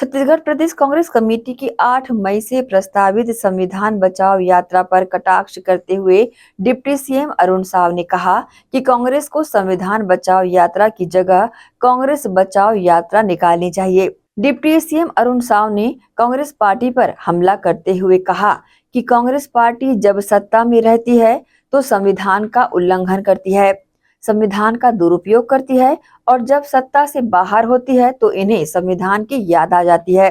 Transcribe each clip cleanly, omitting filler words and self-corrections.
छत्तीसगढ़ प्रदेश Congress committee की 8 मई से प्रस्तावित संविधान बचाओ यात्रा पर कटाक्ष करते हुए डिप्टी सीएम अरुण साव ने कहा कि कांग्रेस को संविधान बचाओ यात्रा की जगह कांग्रेस बचाओ यात्रा निकालनी चाहिए। डिप्टी सीएम अरुण साव ने कांग्रेस पार्टी पर हमला करते हुए कहा कि कांग्रेस पार्टी जब सत्ता में रहती है तो संविधान का उल्लंघन करती है, संविधान का दुरुपयोग करती है और जब सत्ता से बाहर होती है तो इन्हें संविधान की याद आ जाती है।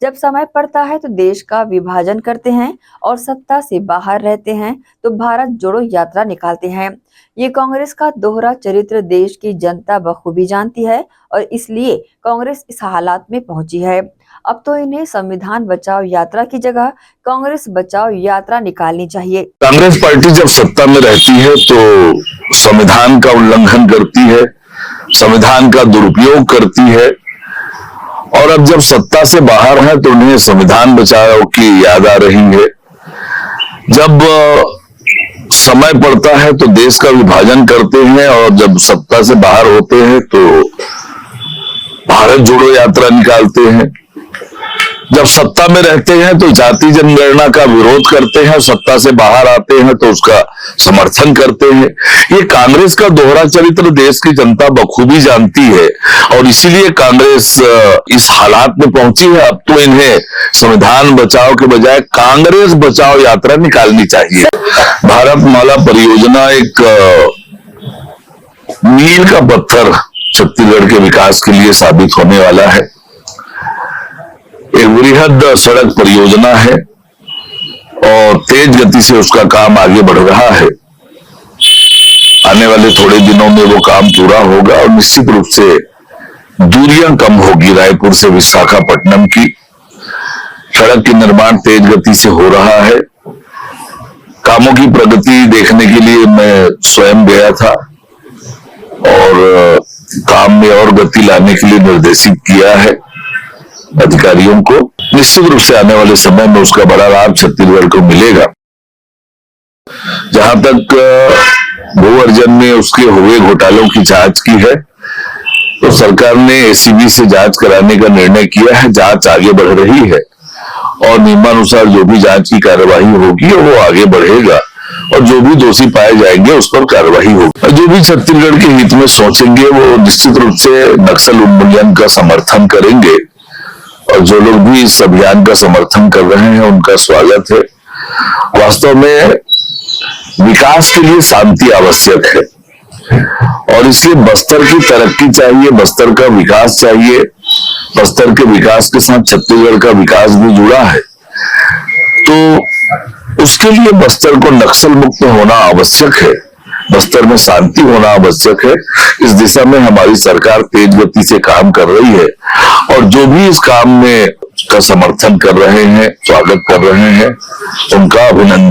जब समय पड़ता है तो देश का विभाजन करते हैं और सत्ता से बाहर रहते हैं तो भारत जोड़ो यात्रा निकालते हैं। ये कांग्रेस का दोहरा चरित्र देश की जनता बखूबी जानती है और इसलिए कांग्रेस इस हालात में पहुंची है। अब तो इन्हें संविधान बचाओ यात्रा की जगह कांग्रेस बचाओ यात्रा निकालनी चाहिए। कांग्रेस पार्टी जब सत्ता में रहती है तो संविधान का उल्लंघन करती है, संविधान का दुरुपयोग करती है और अब जब सत्ता से बाहर है तो उन्हें संविधान बचाओ की याद आ रही है। जब समय पड़ता है तो देश का विभाजन करते हैं और जब सत्ता से बाहर होते हैं तो भारत जोड़ो यात्रा निकालते हैं। जब सत्ता में रहते हैं तो जाति जनगणना का विरोध करते हैं, सत्ता से बाहर आते हैं तो उसका समर्थन करते हैं। ये कांग्रेस का दोहरा चरित्र देश की जनता बखूबी जानती है और इसीलिए कांग्रेस इस हालात में पहुंची है। अब तो इन्हें संविधान बचाओ के बजाय कांग्रेस बचाओ यात्रा निकालनी चाहिए। भारत माला परियोजना एक मील का पत्थर छत्तीसगढ़ के विकास के लिए साबित होने वाला है। एक वृहद सड़क परियोजना है और तेज गति से उसका काम आगे बढ़ रहा है। आने वाले थोड़े दिनों में वो काम पूरा होगा और निश्चित रूप से दूरियां कम होगी। रायपुर से विशाखापट्टनम की सड़क की निर्माण तेज गति से हो रहा है। कामों की प्रगति देखने के लिए मैं स्वयं गया था और काम में और गति लाने के लिए निर्देशित किया है अधिकारियों को। निश्चित रूप से आने वाले समय में उसका बड़ा लाभ छत्तीसगढ़ को मिलेगा। जहां तक भू अर्जन में उसके हुए घोटालों की जांच की है तो सरकार ने एसीबी से जांच कराने का निर्णय किया है। जांच आगे बढ़ रही है और नियमानुसार जो भी जांच की कार्यवाही होगी वो आगे बढ़ेगा और जो भी दोषी पाए जाएंगे उस पर कार्रवाई होगी। जो भी छत्तीसगढ़ के हित में सोचेंगे वो निश्चित रूप से नक्सल उन्मूलन का समर्थन करेंगे और जो लोग भी इस अभियान का समर्थन कर रहे हैं उनका स्वागत है। वास्तव में विकास के लिए शांति आवश्यक है और इसलिए बस्तर की तरक्की चाहिए, बस्तर का विकास चाहिए। बस्तर के विकास के साथ छत्तीसगढ़ का विकास भी जुड़ा है तो उसके लिए बस्तर को नक्सल मुक्त होना आवश्यक है, बस्तर में शांति होना आवश्यक है। इस दिशा में हमारी सरकार तेज गति से काम कर रही है और जो भी इस काम में का समर्थन कर रहे हैं, स्वागत कर रहे हैं, उनका अभिनंदन।